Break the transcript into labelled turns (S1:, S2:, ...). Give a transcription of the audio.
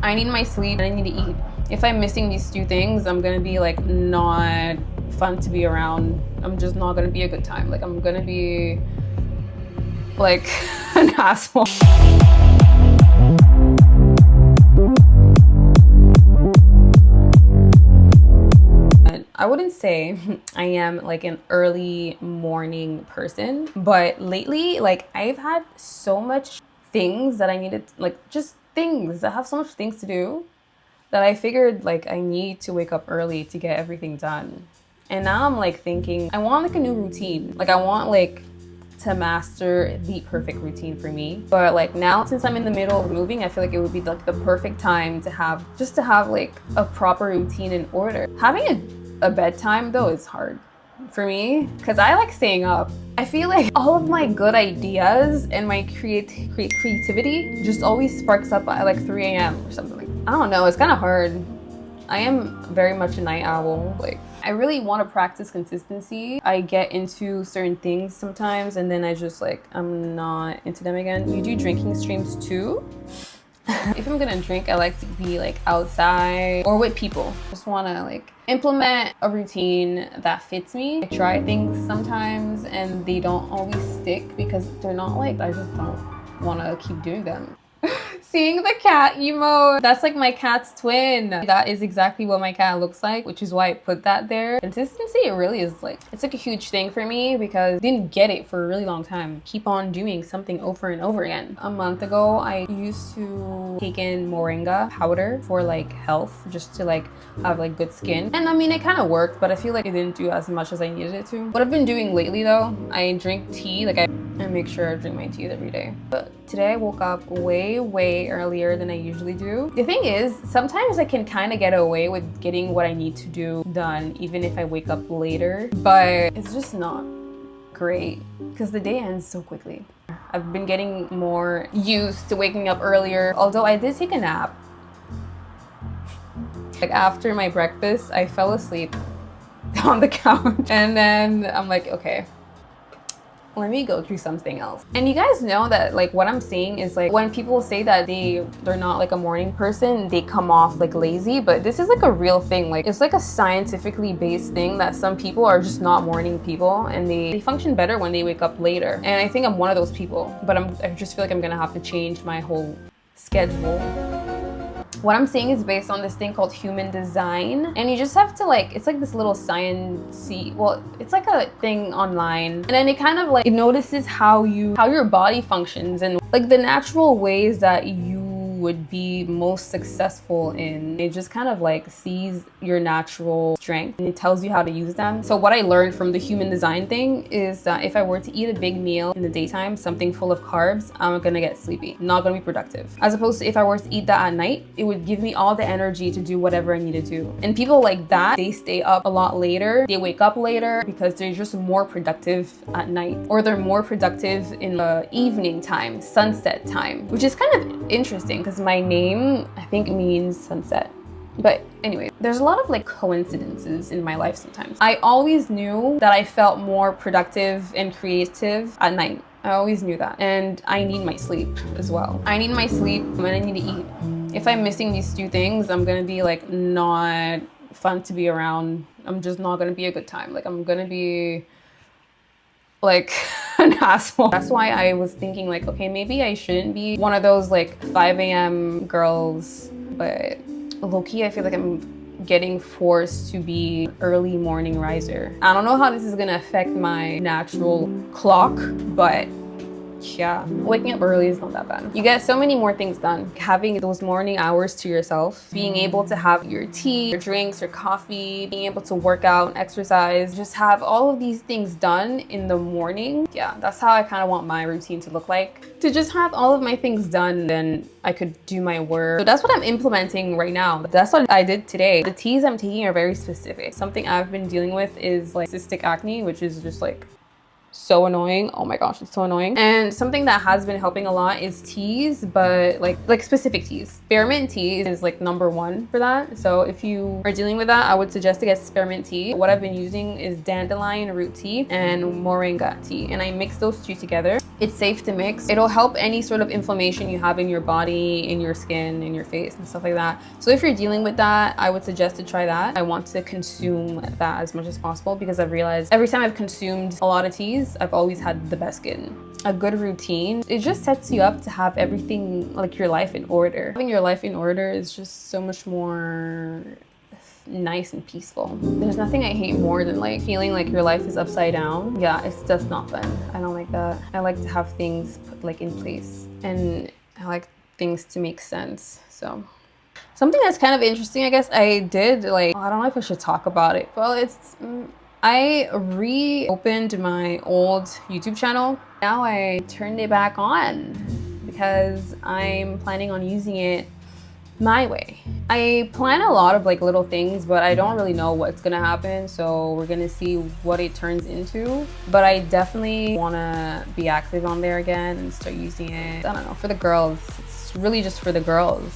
S1: I need my sleep and I need to eat. If I'm missing these two things, I'm gonna be like not fun to be around. I'm just not gonna be a good time. Like I'm gonna be like an asshole. I wouldn't say I am like an early morning person, but lately, like I've had so much things that I needed, like just things. I have so much things to do that I figured like I need to wake up early to get everything done. And now I'm like thinking, I want like a new routine. Like I want like to master the perfect routine for me. But like now, since I'm in the middle of moving, I feel like it would be like the perfect time to have like a proper routine in order. Having a bedtime though is hard for me because I like staying up. I feel like all of my good ideas and my creativity just always sparks up at like 3 a.m. or something. Like, I don't know, it's kind of hard. I am very much a night owl. Like I really want to practice consistency. I get into certain things sometimes and then I just like, I'm not into them again. You do drinking streams too? If I'm gonna drink, I like to be like outside or with people. Just wanna like implement a routine that fits me. I try things sometimes and they don't always stick because they're not like, I just don't wanna keep doing them. Seeing the cat emo, that's like my cat's twin. That is exactly what my cat looks like, which is why I put that there. Consistency, it really is like, it's like a huge thing for me because I didn't get it for a really long time. Keep on doing something over and over again. A month ago, I used to take in moringa powder for like health, just to like have like good skin. And I mean, it kind of worked, but I feel like it didn't do as much as I needed it to. What I've been doing lately though, I drink tea, like I make sure I drink my tea every day. But today I woke up way earlier than I usually do. The thing is, sometimes I can kind of get away with getting what I need to do done even if I wake up later, but it's just not great because the day ends so quickly. I've been getting more used to waking up earlier, although I did take a nap. Like after my breakfast, I fell asleep on the couch and then I'm like, okay, let me go through something else. And you guys know that like what I'm saying is like when people say that they're not like a morning person, they come off like lazy, but this is like a real thing. Like it's like a scientifically based thing that some people are just not morning people and they function better when they wake up later. And I think I'm one of those people, but I just feel like I'm gonna have to change my whole schedule. What I'm saying is based on this thing called human design, and you just have to like, it's like this little science-y, well, it's like a thing online, and then it kind of like, it notices how your body functions and like the natural ways that you would be most successful in. It just kind of like sees your natural strength and it tells you how to use them. So what I learned from the human design thing is that if I were to eat a big meal in the daytime, something full of carbs, I'm gonna get sleepy, not gonna be productive. As opposed to if I were to eat that at night, it would give me all the energy to do whatever I need to do. And people like that, they stay up a lot later, they wake up later because they're just more productive at night, or they're more productive in the evening time, sunset time, which is kind of interesting because my name, I think, means sunset. But anyway, there's a lot of like coincidences in my life sometimes. I always knew that I felt more productive and creative at night. I always knew that. And I need my sleep as well. I need my sleep and I need to eat. If I'm missing these two things, I'm gonna be like not fun to be around. I'm just not gonna be a good time. Like I'm gonna be like an asshole. That's why I was thinking like, okay, maybe I shouldn't be one of those like 5 a.m. girls, but low-key, I feel like I'm getting forced to be an early morning riser. I don't know how this is gonna affect my natural clock, but yeah, waking up early is not that bad. You get so many more things done. Having those morning hours to yourself, being able to have your tea, your drinks, your coffee, being able to work out, exercise, just have all of these things done in the morning. Yeah, that's how I kind of want my routine to look like. To just have all of my things done, then I could do my work. So that's what I'm implementing right now. That's what I did today. The teas I'm taking are very specific. Something I've been dealing with is like cystic acne, which is just like so annoying. Oh my gosh, it's so annoying. And something that has been helping a lot is teas, but like specific teas. Spearmint tea is like #1 for that. So if you are dealing with that, I would suggest to get spearmint tea. What I've been using is dandelion root tea and moringa tea, and I mix those two together It's safe to mix. It'll help any sort of inflammation you have in your body, in your skin, in your face and stuff like that. So if you're dealing with that, I would suggest to try that. I want to consume that as much as possible because I've realized every time I've consumed a lot of teas, I've always had the best skin. A good routine, it just sets you up to have everything, like your life in order. Having your life in order is just so much more nice and peaceful. There's nothing I hate more than like feeling like your life is upside down. Yeah, it's just not fun. I don't like that. I like to have things put like in place, and I like things to make sense. So something that's kind of interesting, I guess I did like, I don't know if I should talk about it. Well, I reopened my old YouTube channel. Now I turned it back on because I'm planning on using it my way. I plan a lot of like little things, but I don't really know what's gonna happen. So we're gonna see what it turns into. But I definitely wanna be active on there again and start using it. I don't know, for the girls. It's really just for the girls.